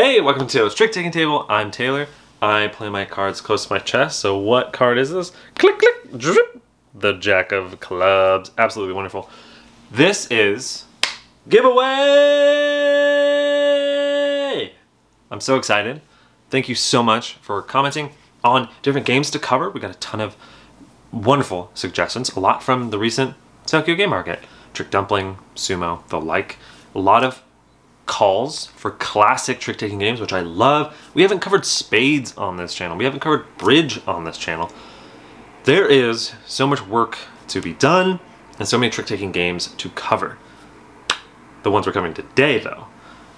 Hey, welcome to Taylor's Trick Taking Table. I'm Taylor. I play my cards close to my chest. So what card is this? Click, click, drip. The Jack of Clubs. Absolutely wonderful. This is giveaway! I'm so excited. Thank you so much for commenting on different games to cover. We got a ton of wonderful suggestions. A lot from the recent Tokyo Game Market. Trick Dumpling, Sumo, the like. A lot of calls for classic trick-taking games, which I love. We haven't covered spades on this channel. We haven't covered bridge on this channel. There is so much work to be done and so many trick-taking games to cover. The ones we're covering today, though,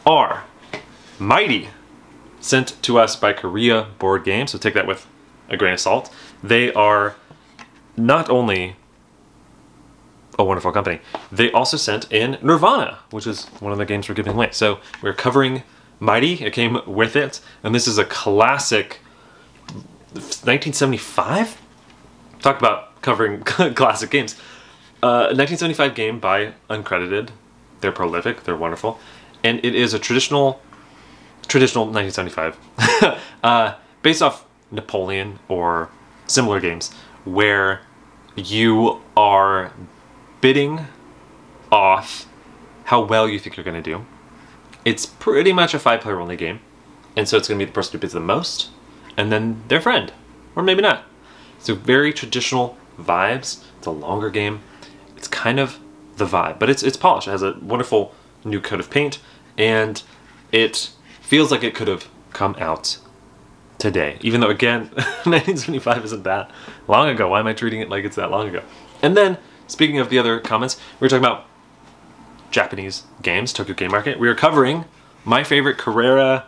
are Mighty, sent to us by Carrera Board Games, so take that with a grain of salt. They are not only a wonderful company, they also sent in Nirvana, which is one of the games we're giving away. So we're covering Mighty, it came with it, and this is a classic 1975? Talk about covering classic games. 1975 game by uncredited. They're prolific, they're wonderful, and it is a traditional 1975, based off Napoleon or similar games, where you are bidding off how well you think you're going to do. It's pretty much a 5-player only game, and so it's going to be the person who bids the most, and then their friend, or maybe not. So very traditional vibes. It's a longer game. It's kind of the vibe, but it's polished. It has a wonderful new coat of paint, and it feels like it could have come out today, even though, again, 1975 isn't that long ago. Why am I treating it like it's that long ago? And then, speaking of the other comments, we were talking about Japanese games, Tokyo Game Market. We are covering my favorite Carrera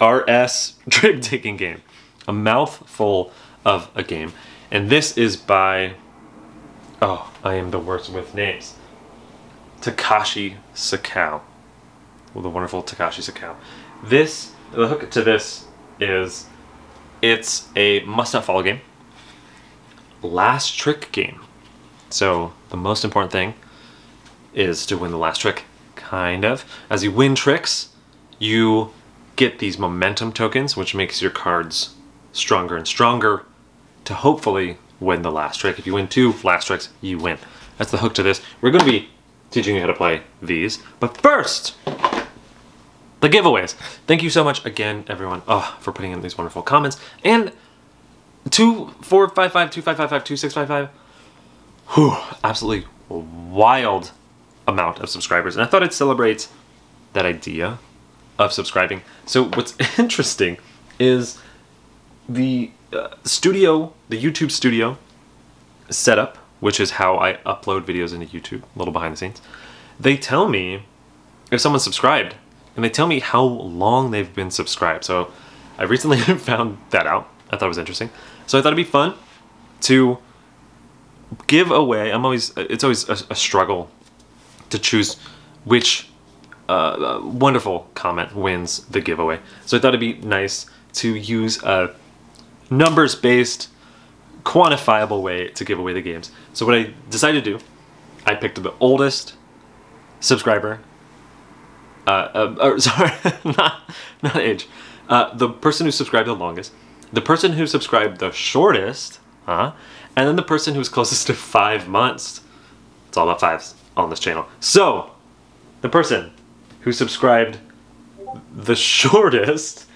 RS trick-taking game. A mouthful of a game. And this is by, oh, I am the worst with names, Takashi Sakao. Well, the wonderful Takashi Sakao. The hook to this is, it's a must-not-follow game. Last trick game. So the most important thing is to win the last trick, kind of. As you win tricks, you get these momentum tokens, which makes your cards stronger and stronger to hopefully win the last trick. If you win 2 last tricks, you win. That's the hook to this. We're going to be teaching you how to play these. But first, the giveaways. Thank you so much again, everyone, for putting in these wonderful comments. And 2455, 2555, 2655. Whew, absolutely wild amount of subscribers. And I thought I'd celebrate that idea of subscribing. So what's interesting is the YouTube studio setup, which is how I upload videos into YouTube, a little behind the scenes. They tell me if someone's subscribed, and they tell me how long they've been subscribed. So I recently found that out. I thought it was interesting. So I thought it'd be fun to give away. It's always a struggle to choose which wonderful comment wins the giveaway. So I thought it'd be nice to use a numbers-based, quantifiable way to give away the games. So what I decided to do, I picked the oldest subscriber. Sorry, not age. The person who subscribed the longest, the person who subscribed the shortest, and then the person who's closest to 5 months. It's all about 5s on this channel. So, the person who subscribed the shortest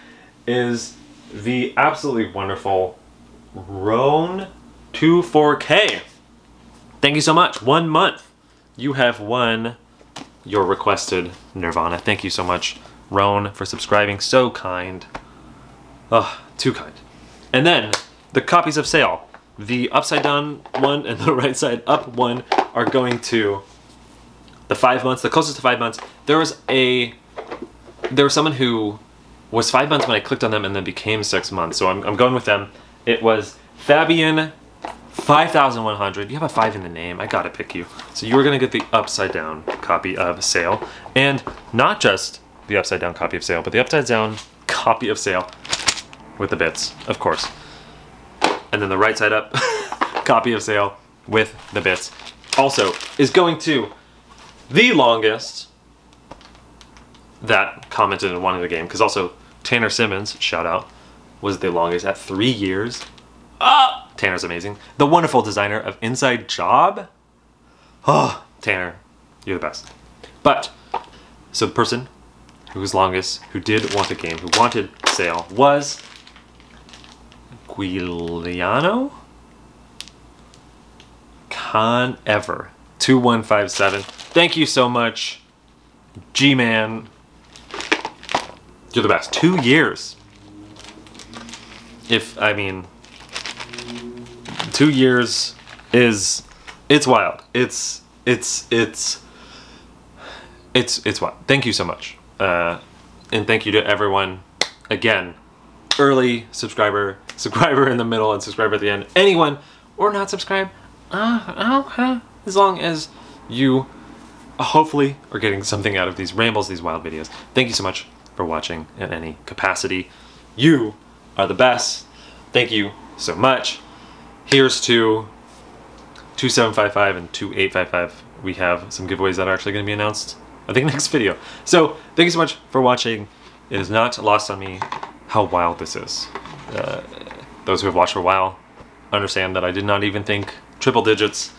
is the absolutely wonderful Roan24K. Thank you so much. 1 month. You have won your requested Nirvana. Thank you so much, Roan, for subscribing. So kind. Oh, too kind. And then, the copies of sale. The upside down one and the right side up one are going to the 5 months, the closest to 5 months. There was someone who was 5 months when I clicked on them and then became 6 months. So I'm going with them. It was Fabian 5100. You have a 5 in the name. I gotta pick you. So you are gonna get the upside down copy of sale, and not just the upside down copy of sale, but the upside down copy of sale with the bits, of course. And then the right side up copy of sale with the bits also is going to the longest that commented and wanted a game, because also Tanner Simmons, shout out, was the longest at 3 years. Ah, Tanner's amazing. The wonderful designer of Inside Job. Oh, Tanner, you're the best. But, so the person who was longest, who did want a game, who wanted sale, was Guiliano Con Ever 2157. Thank you so much, G-Man. You're the best. 2 years. I mean, 2 years is, it's wild. It's wild. Thank you so much. And thank you to everyone, again, early subscriber in the middle, and subscriber at the end. Anyone, or not subscribe, as long as you hopefully are getting something out of these rambles, these wild videos. Thank you so much for watching in any capacity. You are the best. Thank you so much. Here's to 2755 and 2855. We have some giveaways that are actually going to be announced, I think, next video. So thank you so much for watching. It is not lost on me how wild this is. Those who have watched for a while understand that I did not even think triple digits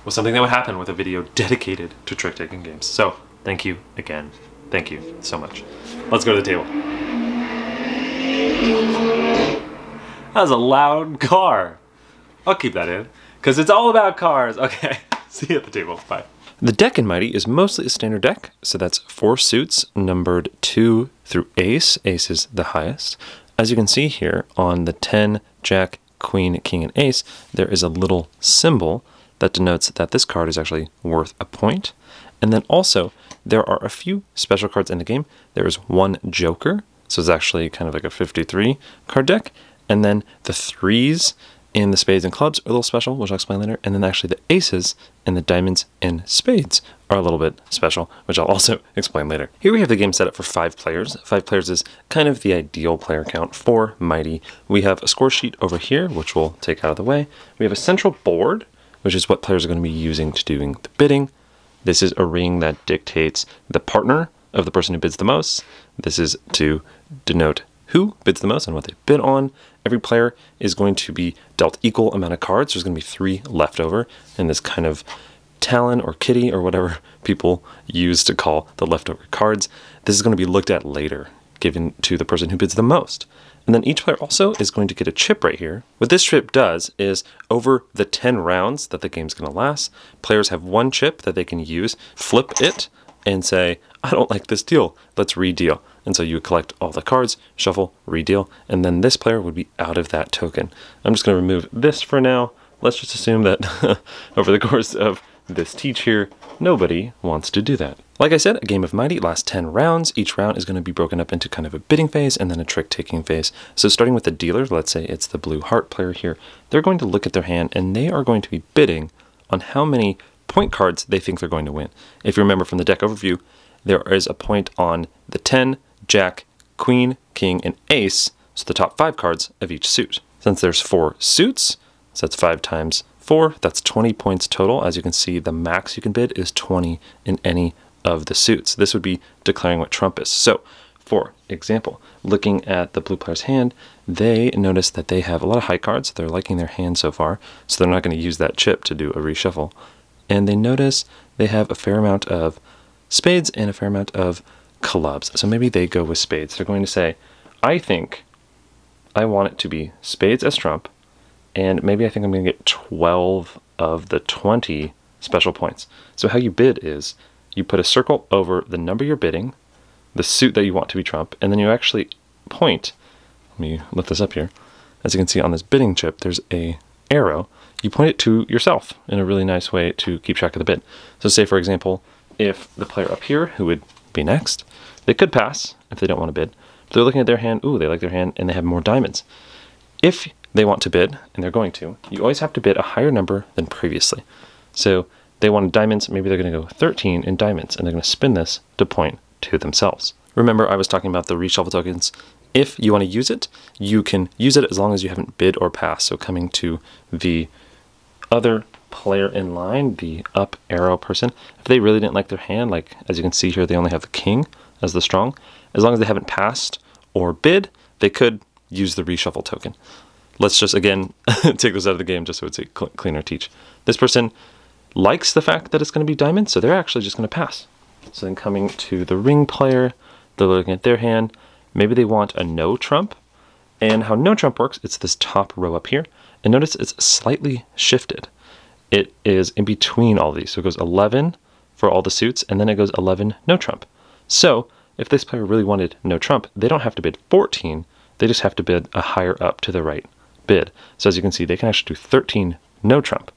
was something that would happen with a video dedicated to trick-taking games. So thank you again. Thank you so much. Let's go to the table. That was a loud car. I'll keep that in, because it's all about cars. Okay, see you at the table. Bye. The deck in Mighty is mostly a standard deck, so that's 4 suits numbered 2 through ace. Ace is the highest. As you can see here on the 10, Jack, Queen, King, and Ace, there is a little symbol that denotes that this card is actually worth a point. And then also, there are a few special cards in the game. There is 1 Joker, so it's actually kind of like a 53 card deck. And then the 3s in the spades and clubs are a little special, which I'll explain later. And then actually the aces and the diamonds and spades are a little bit special, which I'll also explain later. Here we have the game set up for 5 players. 5 players is kind of the ideal player count for Mighty. We have a score sheet over here, which we'll take out of the way. We have a central board, which is what players are going to be using to doing the bidding. This is a ring that dictates the partner of the person who bids the most. This is to denote who bids the most and what they bid on. Every player is going to be dealt equal amount of cards. There's going to be 3 left over in this kind of talon or kitty or whatever people use to call the leftover cards. This is going to be looked at later, given to the person who bids the most. And then each player also is going to get a chip right here. What this chip does is, over the 10 rounds that the game's going to last, players have 1 chip that they can use, flip it, and say, I don't like this deal, let's re-deal. And so you would collect all the cards, shuffle, re-deal, and then this player would be out of that token. I'm just going to remove this for now. Let's just assume that over the course of this teach here, nobody wants to do that. Like I said, a game of Mighty lasts 10 rounds. Each round is going to be broken up into kind of a bidding phase and then a trick-taking phase. So starting with the dealer, let's say it's the blue heart player here, they're going to look at their hand and they are going to be bidding on how many point cards they think they're going to win. If you remember from the deck overview, there is a point on the 10, Jack, Queen, King, and Ace, so the top 5 cards of each suit. Since there's 4 suits, so that's 5 times 4, that's 20 points total. As you can see, the max you can bid is 20 in any of the suits. This would be declaring what trump is. So, for example, looking at the blue player's hand, they notice that they have a lot of high cards. They're liking their hand so far, so they're not going to use that chip to do a reshuffle. And they notice they have a fair amount of spades and a fair amount of clubs. So maybe they go with spades. They're going to say, I think I want it to be spades as trump, and maybe I think I'm going to get 12 of the 20 special points. So how you bid is, you put a circle over the number you're bidding, the suit that you want to be trump, and then you actually point. Let me lift this up here. As you can see on this bidding chip, there's a arrow. You point it to yourself in a really nice way to keep track of the bid. So say, for example, if the player up here, who would be next, they could pass if they don't want to bid. But they're looking at their hand, ooh, they like their hand, and they have more diamonds. If they want to bid, and they're going to, you always have to bid a higher number than previously. So they wanted diamonds, maybe they're going to go 13 in diamonds, and they're going to spin this to point to themselves. Remember, I was talking about the reshuffle tokens. If you want to use it, you can use it as long as you haven't bid or passed. So coming to the other player in line, the up arrow person, if they really didn't like their hand, like as you can see here, they only have the king as the strong. As long as they haven't passed or bid, they could use the reshuffle token. Let's just, again, take this out of the game just so it's a cleaner teach. This person likes the fact that it's going to be diamond, so they're actually just going to pass. So then coming to the ring player, they're looking at their hand. Maybe they want a no trump. And how no trump works, it's this top row up here. And notice it's slightly shifted. It is in between all these. So it goes 11 for all the suits, and then it goes 11 no trump. So if this player really wanted no trump, they don't have to bid 14. They just have to bid a higher up to the right bid. So as you can see, they can actually do 13 no trump.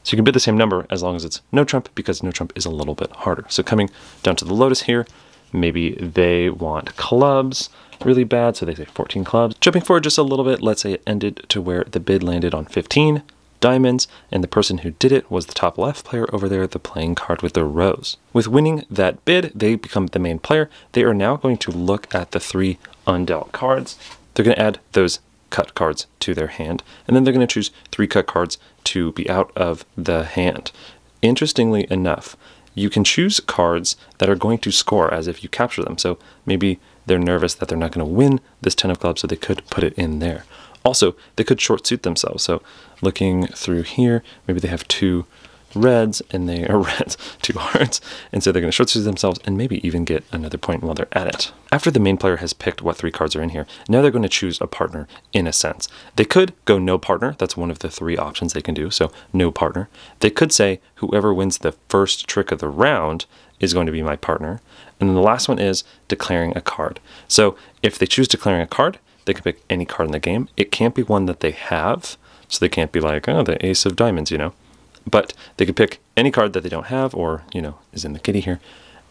So you can bid the same number as long as it's no trump, because no trump is a little bit harder. So coming down to the lotus here, maybe they want clubs really bad, so they say 14 clubs. Jumping forward just a little bit, let's say it ended to where the bid landed on 15 diamonds, and the person who did it was the top left player over there, the playing card with the rose. With winning that bid, they become the main player. They are now going to look at the 3 undealt cards. They're going to add those cut cards to their hand, and then they're going to choose 3 cut cards to be out of the hand. Interestingly enough, you can choose cards that are going to score as if you capture them. So maybe they're nervous that they're not going to win this 10 of clubs, so they could put it in there. Also, they could short suit themselves. So looking through here, maybe they have 2 reds and they are reds, 2 hearts, and so they're going to short suit themselves and maybe even get another point while they're at it. After the main player has picked what 3 cards are in here, now they're going to choose a partner in a sense. They could go no partner. That's one of the 3 options they can do. So no partner. They could say whoever wins the first trick of the round is going to be my partner. And then the last one is declaring a card. So if they choose declaring a card, they can pick any card in the game. It can't be one that they have. So they can't be like, oh, the ace of diamonds, you know. But they could pick any card that they don't have or, you know, is in the kitty here.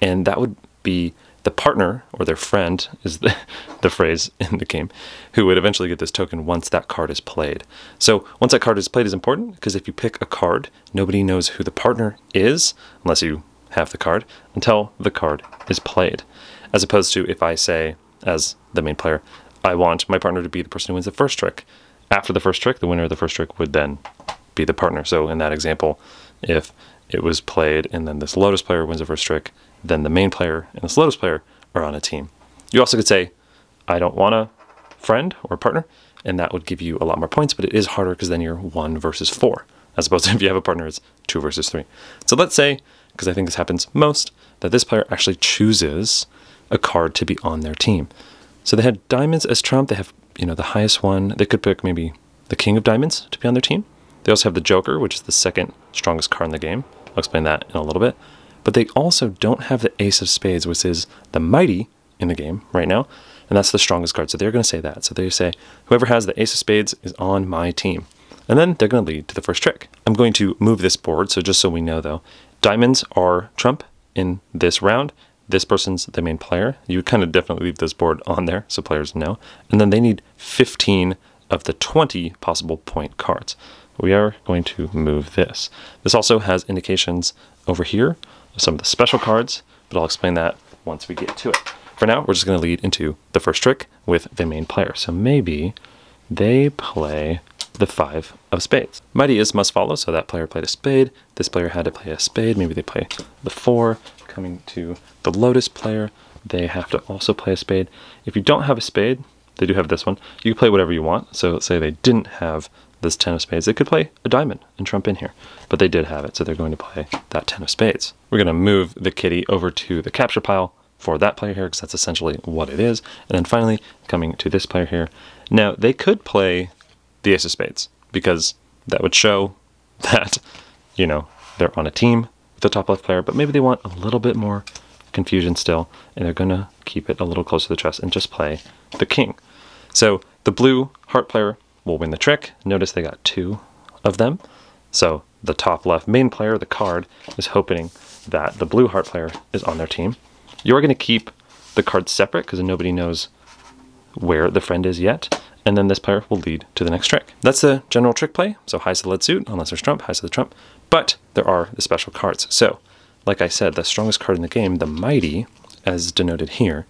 And that would be the partner, or their friend is the phrase in the game, who would eventually get this token once that card is played. So once that card is played is important, because if you pick a card, nobody knows who the partner is, unless you have the card, until the card is played. As opposed to if I say, as the main player, I want my partner to be the person who wins the first trick. After the first trick, the winner of the first trick would then be the partner. So in that example, if it was played and then this lotus player wins the first trick, then the main player and this lotus player are on a team. You also could say, I don't want a friend or a partner, and that would give you a lot more points, but it is harder because then you're 1 versus 4, as opposed to if you have a partner, it's 2 versus 3. So let's say, because I think this happens most, that this player actually chooses a card to be on their team. So they had diamonds as trump. They have, you know, the highest one. They could pick maybe the king of diamonds to be on their team. They also have the joker, which is the 2nd strongest card in the game. I'll explain that in a little bit. But they also don't have the ace of spades, which is the mighty in the game right now. And that's the strongest card. So they're going to say that. So they say, whoever has the ace of spades is on my team. And then they're going to lead to the first trick. I'm going to move this board. So just so we know, though, diamonds are trump in this round. This person's the main player. You kind of definitely leave this board on there so players know. And then they need 15 of the 20 possible point cards. We are going to move this. This also has indications over here of some of the special cards, but I'll explain that once we get to it. For now, we're just going to lead into the first trick with the main player. So maybe they play the 5 of spades. Mighty is must follow, so that player played a spade. This player had to play a spade. Maybe they play the 4. Coming to the lotus player, they have to also play a spade. If you don't have a spade, they do have this one. You can play whatever you want. So let's say they didn't have this 10 of spades. They could play a diamond and trump in here, but they did have it, so they're going to play that 10 of spades. We're going to move the kitty over to the capture pile for that player here, because that's essentially what it is. And then finally, coming to this player here. Now, they could play the ace of spades, because that would show that, you know, they're on a team with the top left player, but maybe they want a little bit more confusion still, and they're going to keep it a little closer to the chest and just play the king. So the blue heart player will win the trick. Notice they got 2 of them. So the top left main player, the card, is hoping that the blue heart player is on their team. You're going to keep the cards separate because nobody knows where the friend is yet. And then this player will lead to the next trick. That's the general trick play. So highs to the lead suit, unless there's trump, highs to the trump. But there are the special cards. So, like I said, the strongest card in the game, the mighty, as denoted here,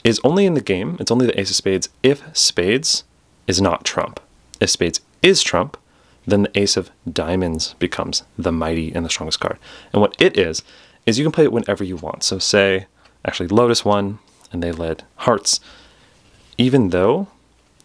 is only in the game. It's only the ace of spades if spades is not trump. If spades is trump, then the ace of diamonds becomes the mighty and the strongest card. And what it is you can play it whenever you want. So say, actually Lotus won, and they led hearts. Even though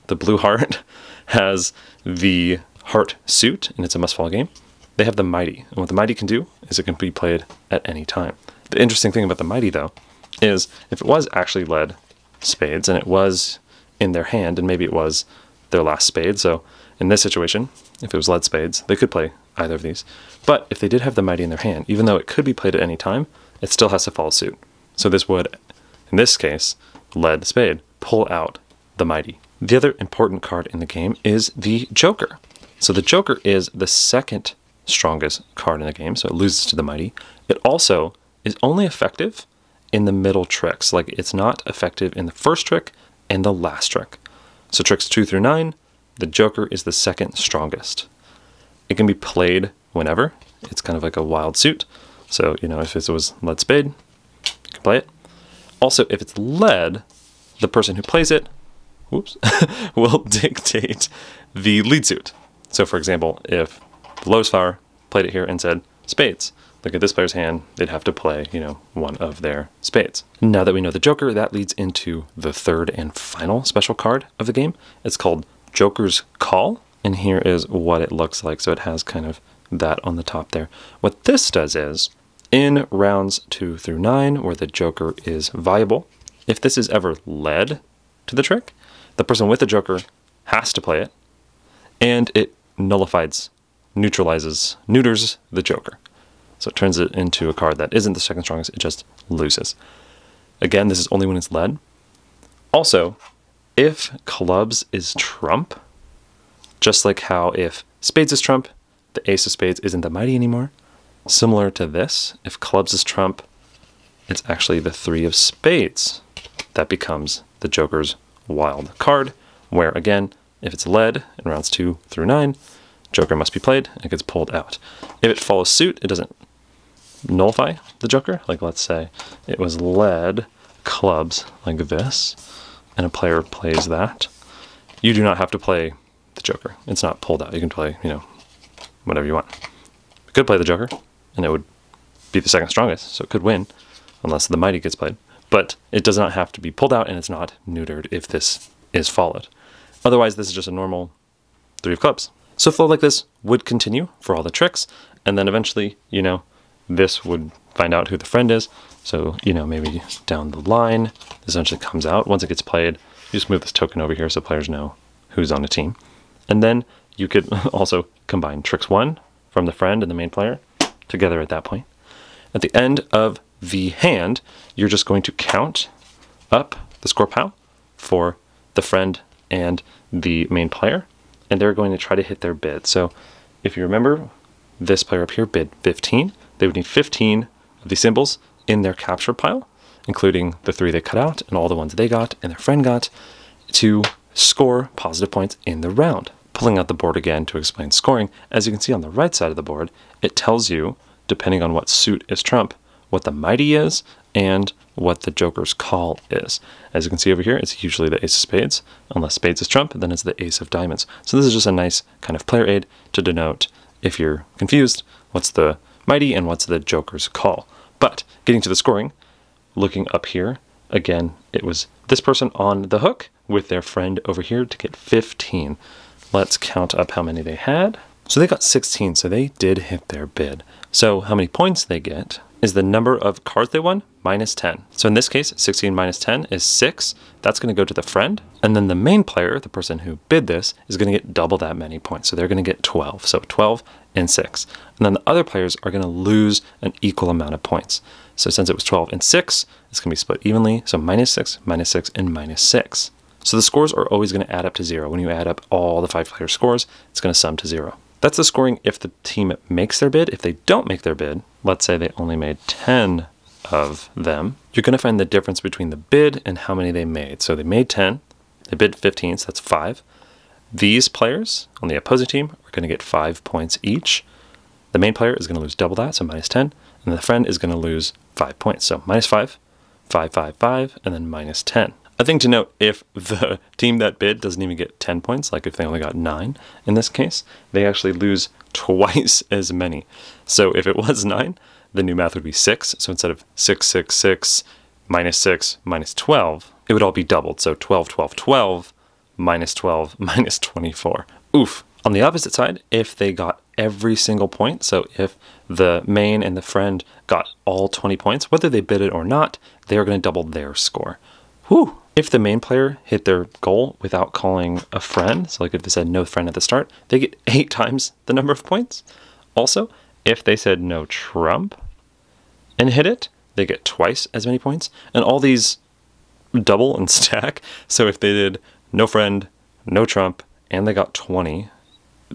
the blue heart has the heart suit, and it's a must-fall game, they have the Mighty. And what the Mighty can do is it can be played at any time. The interesting thing about the Mighty, though, is if it was actually led spades, and it was in their hand, and maybe it was their last spade, so in this situation, if it was led spades, they could play either of these. But if they did have the Mighty in their hand, even though it could be played at any time, it still has to follow suit. So this would, in this case, led spade, pull out the Mighty. The other important card in the game is the Joker. So the Joker is the second strongest card in the game, so it loses to the Mighty. It also is only effective in the middle tricks. Like, it's not effective in the first trick and the last trick. So tricks 2 through 9, the Joker is the second strongest. It can be played whenever. It's kind of like a wild suit. So, you know, if it was led spade, you can play it. Also, if it's led, the person who plays it, whoops, will dictate the lead suit. So, for example, if the Lotus Flower played it here and said spades, look at this player's hand, they'd have to play, you know, one of their spades. Now that we know the Joker, that leads into the third and final special card of the game. It's called Joker's Call, and here is what it looks like. So it has kind of that on the top there. What this does is, in rounds 2 through 9, where the Joker is viable, if this is ever led to the trick, the person with the Joker has to play it, and it nullifies, neuters the Joker. So it turns it into a card that isn't the second strongest, it just loses. Again, this is only when it's led. Also, if clubs is trump, just like how if spades is trump, the ace of spades isn't the Mighty anymore. Similar to this, if clubs is trump, it's actually the 3 of spades that becomes the Joker's wild card, where again, if it's led in rounds 2 through 9, Joker must be played, and it gets pulled out. If it follows suit, it doesn't nullify the Joker. Like, let's say it was led clubs like this, and a player plays that. You do not have to play the Joker. It's not pulled out. You can play, you know, whatever you want. You could play the Joker, and it would be the second strongest, so it could win, unless the Mighty gets played. But it does not have to be pulled out, and it's not neutered if this is followed. Otherwise, this is just a normal 3 of clubs. So flow like this would continue for all the tricks, and then eventually, you know, this would find out who the friend is. So, you know, maybe down the line, this essentially comes out. Once it gets played, you just move this token over here so players know who's on a team. And then you could also combine tricks 1 from the friend and the main player together at that point. At the end of the hand, you're just going to count up the score pile for the friend and the main player, and they're going to try to hit their bid. So if you remember, this player up here bid 15. They would need 15 of these symbols in their capture pile, including the 3 they cut out and all the ones they got and their friend got, to score positive points in the round. Pulling out the board again to explain scoring, as you can see on the right side of the board, it tells you, depending on what suit is trump, what the Mighty is and what the Joker's Call is. As you can see over here, it's usually the ace of spades. Unless spades is trump, then it's the ace of diamonds. So this is just a nice kind of player aid to denote, if you're confused, what's the Mighty and what's the Joker's Call. But getting to the scoring, looking up here, again, it was this person on the hook with their friend over here to get 15. Let's count up how many they had. So they got 16, so they did hit their bid. So how many points they get is the number of cards they won minus 10. So in this case, 16 minus 10 is 6. That's going to go to the friend. And then the main player, the person who bid this, is going to get double that many points. So they're going to get 12. So 12 and 6. And then the other players are going to lose an equal amount of points. So since it was 12 and 6, it's going to be split evenly. So minus 6, and minus 6. So the scores are always going to add up to 0. When you add up all the 5 player scores, it's going to sum to 0. That's the scoring if the team makes their bid. If they don't make their bid, let's say they only made 10 of them, you're going to find the difference between the bid and how many they made. So they made 10, they bid 15, so that's 5. These players on the opposing team are going to get 5 points each. The main player is going to lose double that, so minus 10, and the friend is going to lose 5 points. So minus 5, 5, 5, 5, and then minus 10. A thing to note, if the team that bid doesn't even get 10 points, like if they only got 9 in this case, they actually lose twice as many. So if it was 9, the new math would be 6. So instead of 6, 6, 6, minus 6, minus 12, it would all be doubled. So 12, 12, 12, minus 12, minus 24. Oof. On the opposite side, if they got every single point, so if the main and the friend got all 20 points, whether they bid it or not, they're going to double their score. Whew. If the main player hit their goal without calling a friend, so like if they said no friend at the start, they get 8 times the number of points. Also, if they said no trump and hit it, they get twice as many points. And all these double and stack. So if they did no friend, no trump, and they got 20,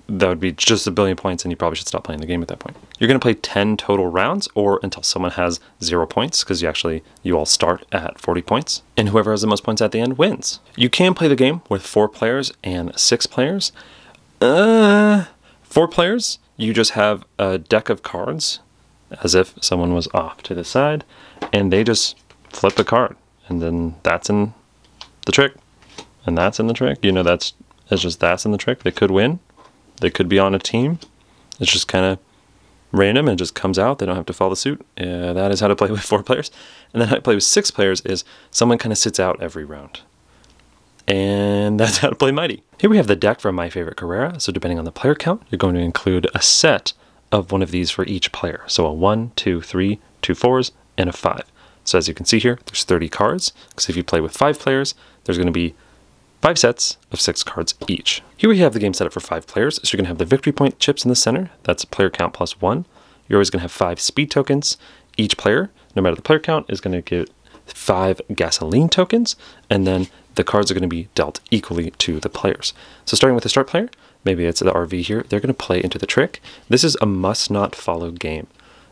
that would be just a billion points, and you probably should stop playing the game at that point. You're going to play 10 total rounds, or until someone has 0 points, because you all start at 40 points, and whoever has the most points at the end wins. You can play the game with 4 players and 6 players. 4 players, you just have a deck of cards, as if someone was off to the side, and they just flip the card, and then that's in the trick, and that's in the trick. You know, that's in the trick. They could win. They could be on a team. It's just kind of random and it just comes out. They don't have to follow suit. That is how to play with 4 players. And then how to play with 6 players is someone kind of sits out every round. And that's how to play Mighty. Here we have the deck from My Favorite Carrera. So depending on the player count, you're going to include a set of one of these for each player. So a 1, 2, 3, 2 4s, and a 5. So as you can see here, there's 30 cards. Because if you play with 5 players, there's going to be 5 sets of 6 cards each. Here we have the game set up for 5 players. So you're going to have the victory point chips in the center. That's player count plus 1. You're always going to have 5 speed tokens. Each player, no matter the player count, is going to get 5 gasoline tokens. And then the cards are going to be dealt equally to the players. So starting with the start player, maybe it's the RV here, they're going to play into the trick. This is a must not follow game.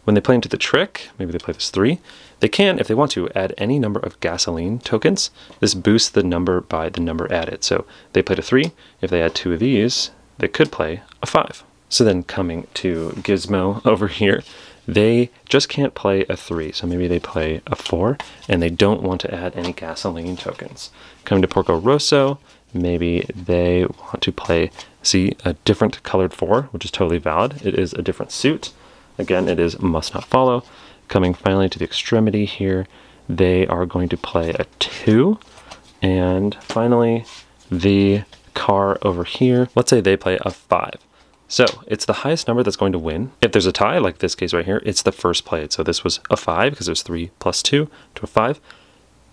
When they play into the trick, maybe they play this 3, they can, if they want to, add any number of gasoline tokens. This boosts the number by the number added. So they played a 3. If they add 2 of these, they could play a 5. So then coming to Gizmo over here, they just can't play a 3. So maybe they play a 4, and they don't want to add any gasoline tokens. Coming to Porco Rosso, maybe they want to play, see, a different colored 4, which is totally valid. It is a different suit. Again, it is must not follow. Coming finally to the extremity here, they are going to play a 2. And finally, the car over here, let's say they play a 5. So it's the highest number that's going to win. If there's a tie, like this case right here, it's the first played. So this was a 5 because it was 3 plus 2 to a 5.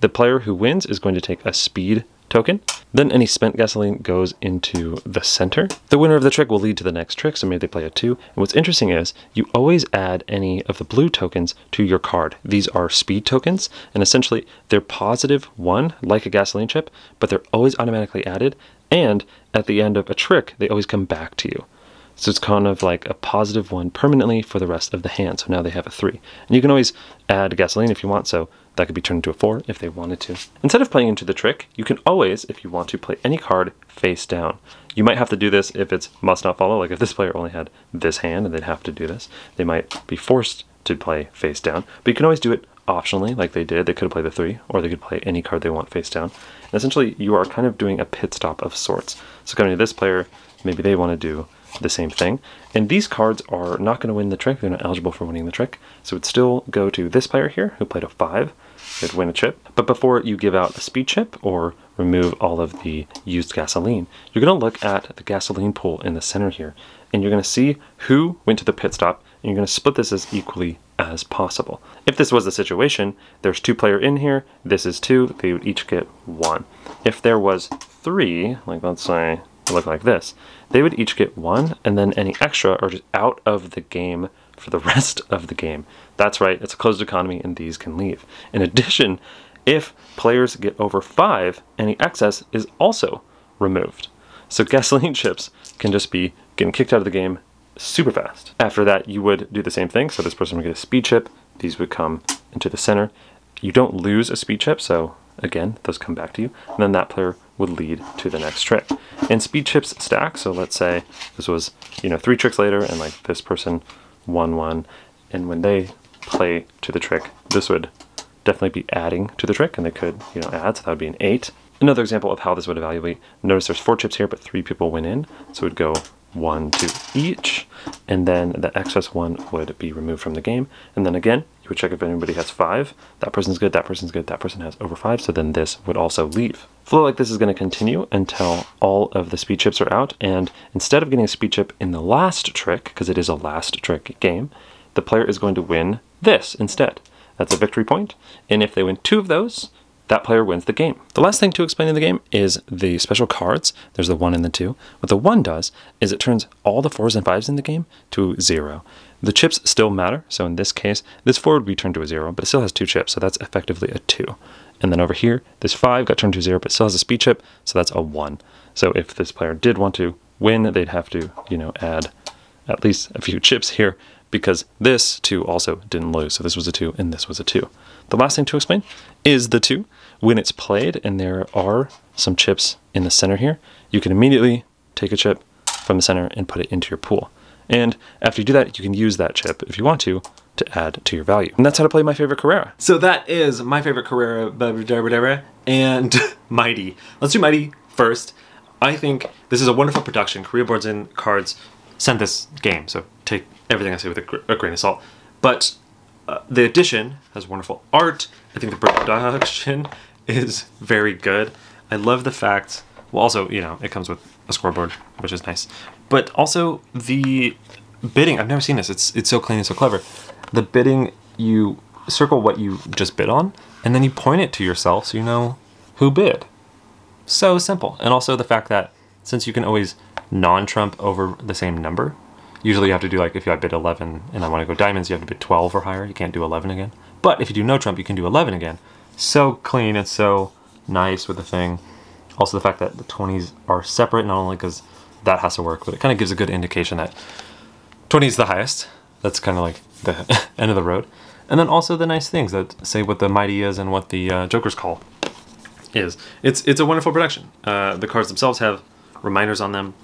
The player who wins is going to take a speed token. Then any spent gasoline goes into the center. The winner of the trick will lead to the next trick, so maybe they play a 2. And what's interesting is you always add any of the blue tokens to your card. These are speed tokens, and essentially they're positive 1, like a gasoline chip, but they're always automatically added, and at the end of a trick, they always come back to you. So it's kind of like a positive 1 permanently for the rest of the hand. So now they have a 3. And you can always add gasoline if you want, so that could be turned into a 4 if they wanted to. Instead of playing into the trick, you can always, if you want to, play any card face down. You might have to do this if it's must not follow, like if this player only had this hand and they'd have to do this. They might be forced to play face down, but you can always do it optionally like they did. They could play the 3, or they could play any card they want face down. And essentially, you are kind of doing a pit stop of sorts. So coming to this player, maybe they want to do the same thing. And these cards are not going to win the trick. They're not eligible for winning the trick. So it'd still go to this player here who played a 5. They'd win a chip. But before you give out a speed chip or remove all of the used gasoline, you're going to look at the gasoline pool in the center here. And you're going to see who went to the pit stop. And you're going to split this as equally as possible. If this was the situation, there's 2 player in here. This is 2. They would each get 1. If there was 3, like let's say, look like this, they would each get 1, and then any extra are just out of the game for the rest of the game. That's right, it's a closed economy and these can leave. In addition, if players get over 5, any excess is also removed. So gasoline chips can just be getting kicked out of the game super fast. After that, you would do the same thing. So this person would get a speed chip. These would come into the center. You don't lose a speed chip, so again, those come back to you. And then that player would lead to the next trick. And speed chips stack. So let's say this was, 3 tricks later, and like this person won 1. And when they play to the trick, this would definitely be adding to the trick, and they could, add. So that would be an 8. Another example of how this would evaluate. Notice there's 4 chips here, but 3 people went in. So it would go 1, 2 each, and then the excess 1 would be removed from the game. And then again, you would check if anybody has 5. That person's good, that person's good, that person has over 5, so then this would also leave. Flow like this is going to continue until all of the speed chips are out, and instead of getting a speed chip in the last trick, because it is a last trick game, the player is going to win this instead. That's a victory point, and if they win 2 of those, that player wins the game. The last thing to explain in the game is the special cards. There's the 1 and the 2. What the 1 does is it turns all the 4s and 5s in the game to 0. The chips still matter, so in this case, this 4 would be turned to a 0, but it still has 2 chips, so that's effectively a 2. And then over here, this 5 got turned to 0, but still has a speed chip, so that's a 1. So if this player did want to win, they'd have to, add at least a few chips here, because this 2 also didn't lose. So this was a 2 and this was a 2. The last thing to explain is the 2. When it's played and there are some chips in the center here, you can immediately take a chip from the center and put it into your pool. And after you do that, you can use that chip, if you want to add to your value. And that's how to play my favorite Carrera. So that is my favorite Carrera and Mighty. Let's do Mighty first. I think this is a wonderful production. Korea Boards and Cards sent this game, so take everything I say with a grain of salt. But the edition has wonderful art. I think the production is very good. I love the fact, well, also, it comes with a scoreboard, which is nice. But also the bidding, I've never seen this. It's so clean and so clever. The bidding, you circle what you just bid on, and then you point it to yourself so you know who bid. So simple. And also the fact that since you can always non-trump over the same number, usually you have to do, like, if I bid 11 and I want to go diamonds, you have to bid 12 or higher. You can't do 11 again. But if you do no trump, you can do 11 again. So clean and so nice with the thing. Also the fact that the 20s are separate, not only because that has to work, but it kind of gives a good indication that 20 is the highest. That's kind of like the end of the road. And then also the nice things that say what the Mighty is and what the Joker's Call is. It's a wonderful production. The cards themselves have reminders on them.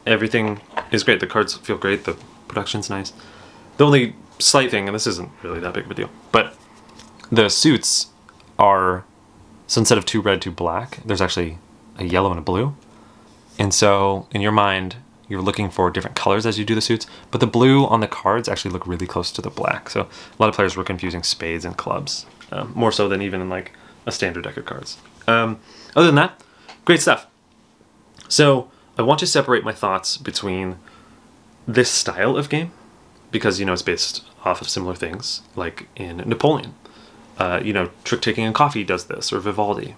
Everything is great. The cards feel great. The production's nice. The only slight thing, and this isn't really that big of a deal, but the suits are, so instead of 2 red, 2 black, there's actually a yellow and a blue. And so in your mind, you're looking for different colors as you do the suits, but the blue on the cards actually look really close to the black. So a lot of players were confusing spades and clubs, more so than even in like a standard deck of cards. Other than that, great stuff. So I want to separate my thoughts between this style of game, because, it's based off of similar things, like in Napoleon. Trick Taking and Coffee does this, or Vivaldi.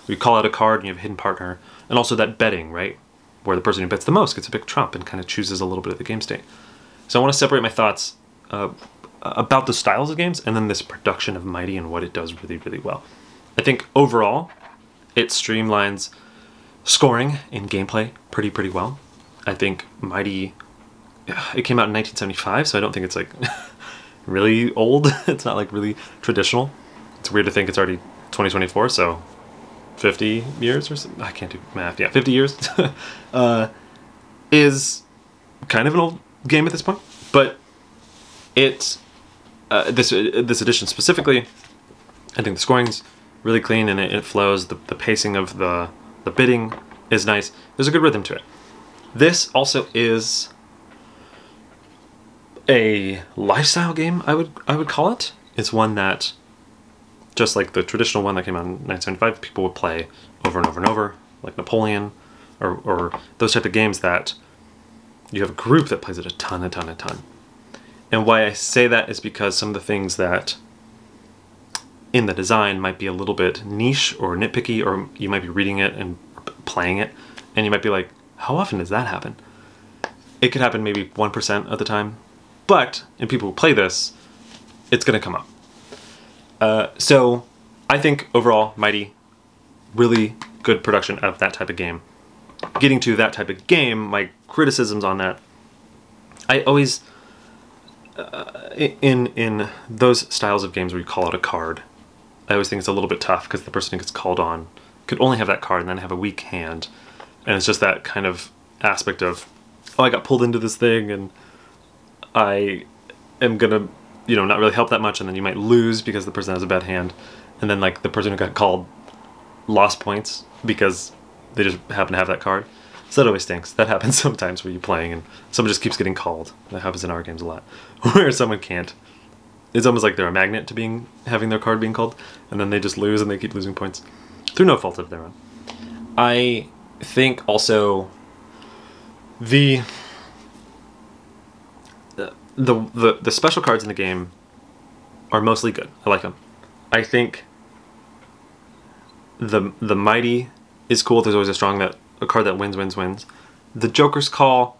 We call out a card and you have a hidden partner, and also that betting, right? Where the person who bets the most gets a big trump and kind of chooses a little bit of the game state. So I want to separate my thoughts about the styles of games and then this production of Mighty and what it does really, really well. I think overall, it streamlines scoring and gameplay pretty well. I think Mighty, it came out in 1975, so I don't think it's like really old. It's not like really traditional. It's weird to think it's already 2024, so 50 years or something. I can't do math. Yeah, 50 years is kind of an old game at this point, but it's this edition specifically, I think the scoring's really clean and it flows. The pacing of the bidding is nice. There's a good rhythm to it. This also is a lifestyle game, I would call it. It's one that, just like the traditional one that came out in 1975, people would play over and over and over, like Napoleon, or those type of games that you have a group that plays it a ton. And why I say that is because some of the things that in the design might be a little bit niche or nitpicky, or you might be reading it and playing it, and you might be like, how often does that happen? It could happen maybe 1% of the time, but in people who play this, it's going to come up. So I think overall, Mighty, really good production of that type of game. Getting to that type of game, my criticisms on that, I always, in those styles of games where you call out a card, I always think it's a little bit tough because the person who gets called on could only have that card and then have a weak hand. And it's just that kind of aspect of, oh, I got pulled into this thing and I am gonna, not really help that much, and then you might lose because the person has a bad hand, and then like the person who got called lost points because they just happen to have that card. So that always stinks. That happens sometimes where you're playing and someone just keeps getting called. That happens in our games a lot, where someone can't it's almost like they're a magnet to having their card being called, and then they just lose and they keep losing points through no fault of their own. I think also the special cards in the game are mostly good. I like them. I think the Mighty is cool. There's always a card that wins. The Joker's Call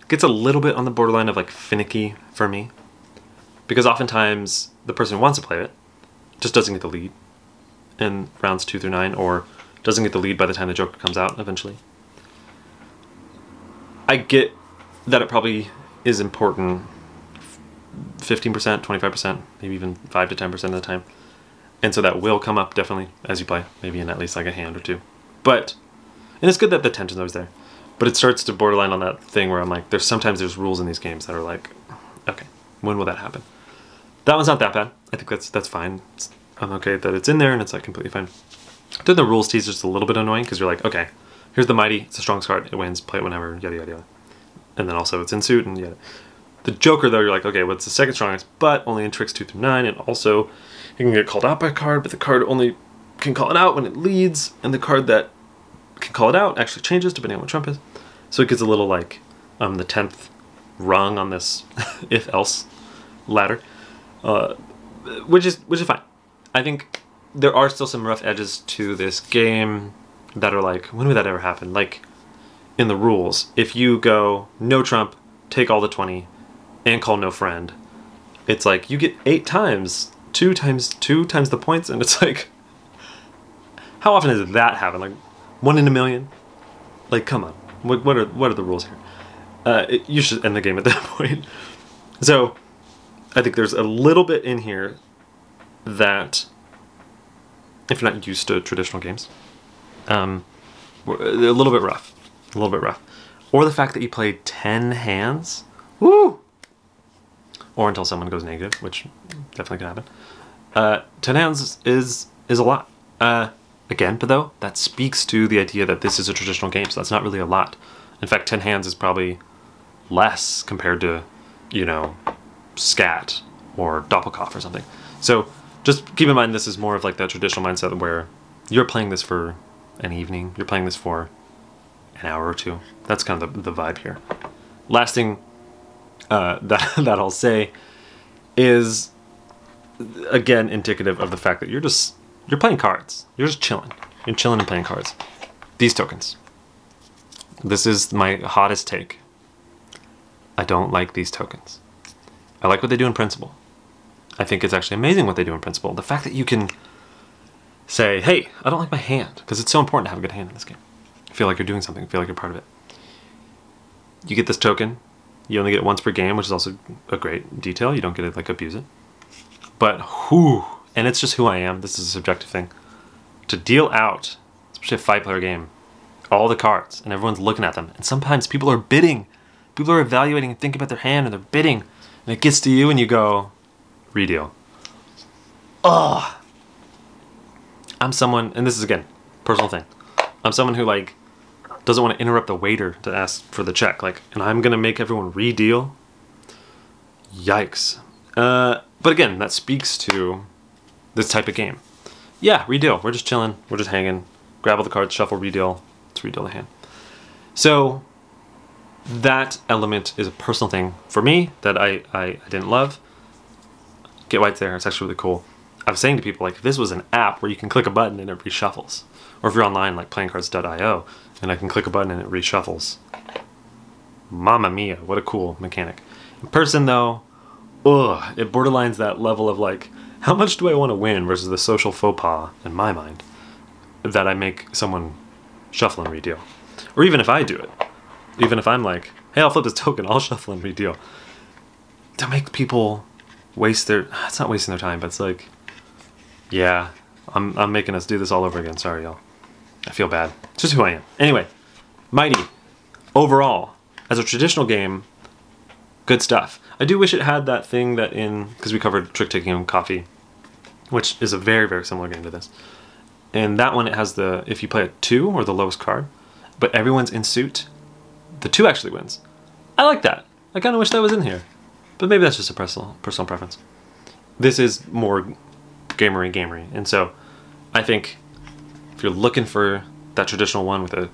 gets a little bit on the borderline of like finicky for me, because oftentimes the person who wants to play it just doesn't get the lead in rounds 2 through 9, or doesn't get the lead by the time the Joker comes out eventually. I get that it probably is important 15%, 25%, maybe even 5 to 10% of the time. And so that will come up definitely as you play, maybe in at least like a hand or two. And it's good that the tension's always there. But it starts to borderline on that thing where I'm like, sometimes there's rules in these games that are like, okay, when will that happen? That one's not that bad. I think that's fine. I'm okay that it's in there and it's like completely fine. Then the rules tease is just a little bit annoying because you're like, okay, here's the Mighty, it's a strong card, it wins, play it whenever, yada yada yada. And then also it's in suit and yada. The Joker though, you're like, okay, well it's the second strongest, but only in tricks 2 through 9, and also you can get called out by a card, but the card only can call it out when it leads, and the card that can call it out actually changes depending on what trump is. So it gets a little like the 10th rung on this if-else ladder, which is fine. I think there are still some rough edges to this game that are like, when would that ever happen? Like in the rules, if you go no trump, take all the 20, and call no friend, it's like you get 8 times, 2 times the points, and it's like, how often does that happen? Like 1 in a million? Like, come on. What are the rules here? You should end the game at that point. So I think there's a little bit in here that, if you're not used to traditional games, a little bit rough. Or the fact that you played 10 hands, woo! Or until someone goes negative, which definitely can happen. 10 hands is a lot. Again, but though, that speaks to the idea that this is a traditional game, so that's not really a lot. In fact, 10 hands is probably less compared to, Scat or Doppelkopf or something. So just keep in mind this is more of like that traditional mindset where you're playing this for an evening, you're playing this for an hour or two. That's kind of the vibe here. Last thing that I'll say is, again, indicative of the fact that you're playing cards. You're just chilling. You're chilling and playing cards. These tokens. This is my hottest take. I don't like these tokens. I like what they do in principle. I think it's actually amazing what they do in principle. The fact that you can say, hey, I don't like my hand, because it's so important to have a good hand in this game. Feel like you're doing something. Feel like you're part of it. You get this token. You only get it once per game, which is also a great detail. You don't get to like abuse it. But whew, and it's just who I am. This is a subjective thing. To deal out, especially a 5-player game, all the cards, and everyone's looking at them. And sometimes people are bidding. People are evaluating and thinking about their hand, and they're bidding. And it gets to you, and you go, redeal. Ugh. I'm someone, and this is, again, personal thing. I'm someone who, like, doesn't want to interrupt the waiter to ask for the check. Like, and I'm going to make everyone redeal? Yikes. But again, that speaks to this type of game. Yeah, redeal. We're just chilling. We're just hanging. Grab all the cards, shuffle, redeal. Let's redeal the hand. So that element is a personal thing for me that I didn't love. Get why it's there. It's actually really cool. I was saying to people, like, if this was an app where you can click a button and it reshuffles, or if you're online, like playingcards.io, and I can click a button and it reshuffles. Mamma mia, what a cool mechanic. In person, though, ugh, it borderlines that level of, like, how much do I want to win versus the social faux pas, in my mind, that I make someone shuffle and redeal. Or even if I do it. Even if I'm like, hey, I'll flip this token, I'll shuffle and redeal. To make people waste their... It's not wasting their time, but it's like... Yeah, I'm making us do this all over again. Sorry, y'all. I feel bad. It's just who I am. Anyway, Mighty. Overall, as a traditional game, good stuff. I do wish it had that thing that in... Because we covered Trick Taking and Coffee, which is a very, very similar game to this. And that one, it has the... If you play a 2, or the lowest card, but everyone's in suit, the 2 actually wins. I like that. I kind of wish that was in here. But maybe that's just a personal preference. this is more gamery. And so I think if you're looking for that traditional one with a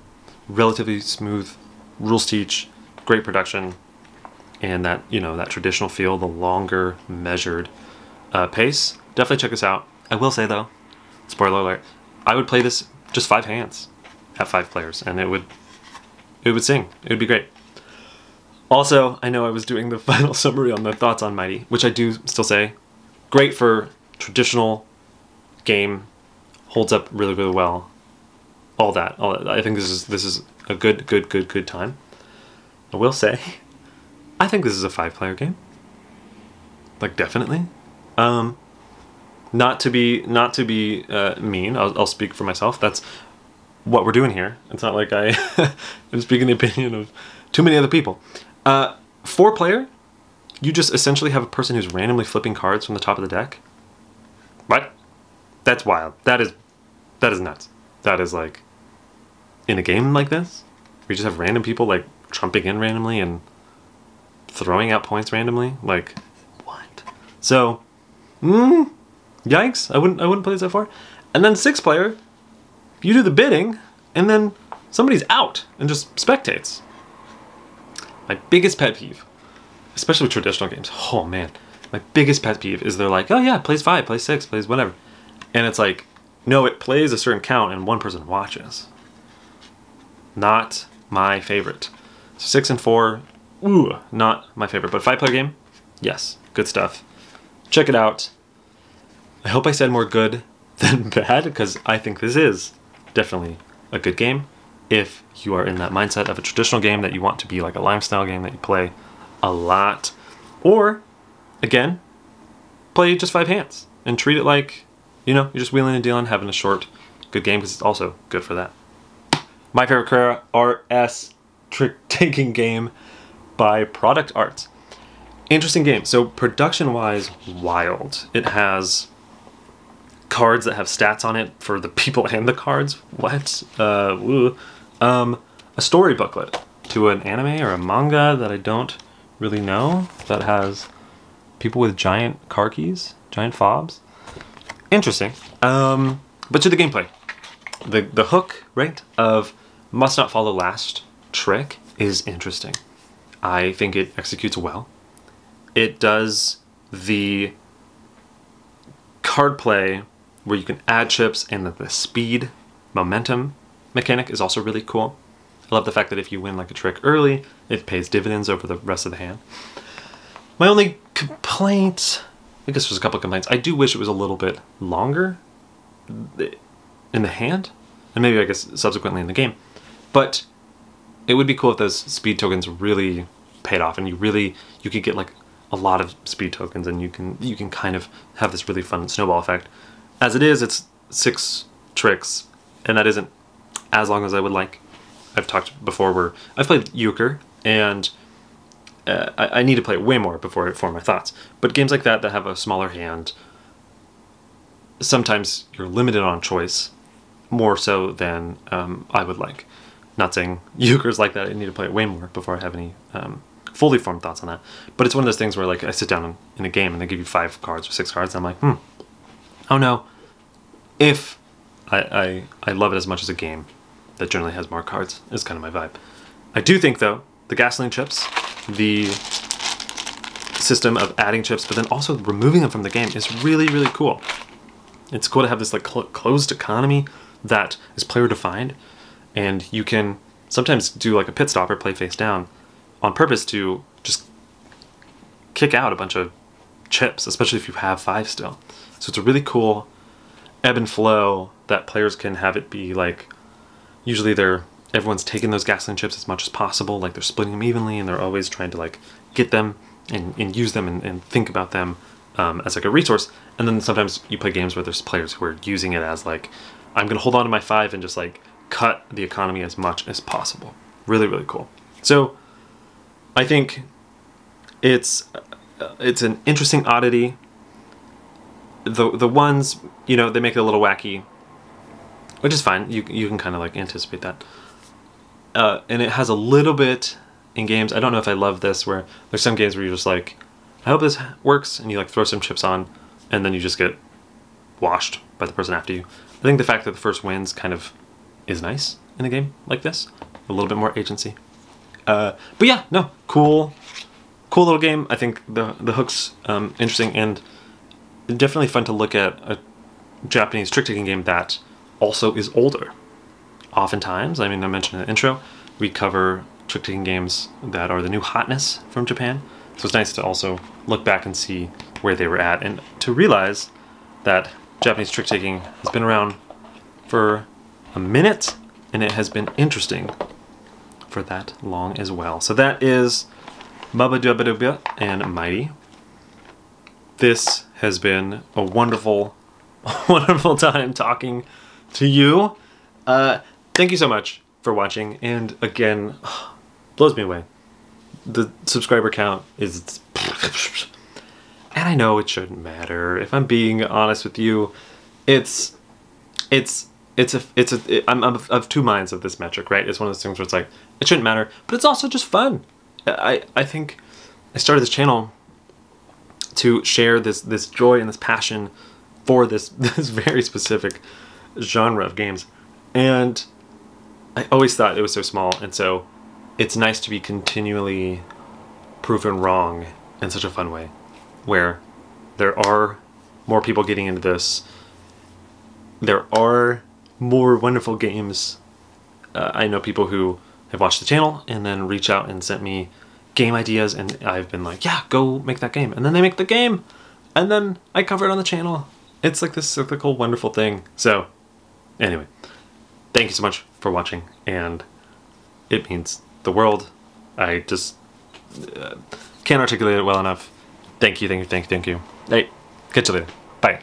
relatively smooth rules teach, great production, and that, you know, that traditional feel, the longer measured pace, definitely check this out. I will say though, spoiler alert, I would play this just 5 hands at 5 players, and it would sing. It would be great. Also, I know I was doing the final summary on the thoughts on Mighty, which I do still say, great for traditional game, holds up really, really well. All that. I think this is a good time. I will say, I think this is a 5-player game. Like, definitely. Not to be mean. I'll speak for myself. That's what we're doing here. It's not like I am speaking the opinion of too many other people. 4-player, you just essentially have a person who's randomly flipping cards from the top of the deck. What? That's wild. That is nuts. That is like, in a game like this, we just have random people like trumping in randomly and throwing out points randomly. Like, what? So, yikes! I wouldn't play this that far. And then 6-player, you do the bidding, and then somebody's out and just spectates. My biggest pet peeve, especially with traditional games, oh man, my biggest pet peeve is they're like, oh yeah, plays 5, plays 6, plays whatever. And it's like, no, it plays a certain count and one person watches. Not my favorite. So 6 and 4, ooh, not my favorite. But 5-player game, yes, good stuff. Check it out. I hope I said more good than bad, because I think this is definitely a good game if you are in that mindset of a traditional game that you want to be like a lifestyle game that you play a lot. Or, again, play just 5 hands and treat it like, you know, you're just wheeling and dealing, having a short, good game, because it's also good for that. My favorite Carrera RS trick-taking game by Product Arts. Interesting game. So production-wise, wild. It has cards that have stats on it for the people and the cards. What? A story booklet to an anime or a manga that I don't really know that has people with giant car keys, giant fobs. Interesting. But to the gameplay. The hook, right, of must not follow last trick is interesting. I think it executes well. It does the card play where you can add chips, and the speed, momentum mechanic is also really cool. I love the fact that if you win like a trick early, it pays dividends over the rest of the hand. My only complaint, I guess there's a couple of complaints. I do wish it was a little bit longer in the hand, and maybe I guess subsequently in the game. But it would be cool if those speed tokens really paid off, and you could get like a lot of speed tokens, and you can kind of have this really fun snowball effect. As it is, it's 6 tricks, and that isn't as long as I would like. I've talked before where I've played Euchre, and I need to play it way more before I form my thoughts. But games like that have a smaller hand, sometimes you're limited on choice, more so than I would like. Not saying Euchre's like that, I need to play it way more before I have any fully formed thoughts on that. But it's one of those things where like I sit down in a game and they give you 5 cards or 6 cards, and I'm like, oh no. If I love it as much as a game that generally has more cards, is kind of my vibe. I do think though, the gasoline chips, the system of adding chips, but then also removing them from the game is really, really cool. It's cool to have this like closed economy that is player defined, and you can sometimes do like a pit stop or play face down on purpose to just kick out a bunch of chips, especially if you have 5 still. So it's a really cool ebb and flow that players can have it be like, usually everyone's taking those gasoline chips as much as possible, like they're splitting them evenly, and they're always trying to like get them and use them and think about them as like a resource. And then sometimes you play games where there's players who are using it as like, I'm gonna hold on to my 5 and just like cut the economy as much as possible. Really, really cool. So I think it's an interesting oddity. The ones, you know, they make it a little wacky, which is fine. You can kind of like anticipate that. And it has a little bit in games. I don't know if I love this, where there's some games where you're just like, I hope this works, and you like throw some chips on, and then you just get washed by the person after you. I think the fact that the first wins kind of is nice in a game like this. A little bit more agency. But yeah, no, cool little game. I think the hook's interesting, and definitely fun to look at a Japanese trick-taking game that also is older. Oftentimes, I mean, I mentioned in the intro, we cover trick-taking games that are the new hotness from Japan. So it's nice to also look back and see where they were at, and to realize that Japanese trick-taking has been around for a minute, and it has been interesting for that long as well. So that is Baba Dubba Dubba and Mighty. This has been a wonderful, wonderful time talking to you. Thank you so much for watching, and again, blows me away. The subscriber count is, and I know it shouldn't matter. If I'm being honest with you, I'm of two minds of this metric, right? It's one of those things where it's like, it shouldn't matter, but it's also just fun. I think I started this channel to share this joy and this passion for this very specific genre of games, and I always thought it was so small, and so it's nice to be continually proven wrong in such a fun way, where there are more people getting into this. There are more wonderful games. I know people who have watched the channel and then reach out and sent me game ideas, and I've been like, yeah, go make that game. And then they make the game, and then I cover it on the channel. It's like this cyclical, wonderful thing. So anyway, thank you so much for watching, and it means the world. I just can't articulate it well enough. Thank you, thank you, thank you, thank you. Hey, catch you later. Bye.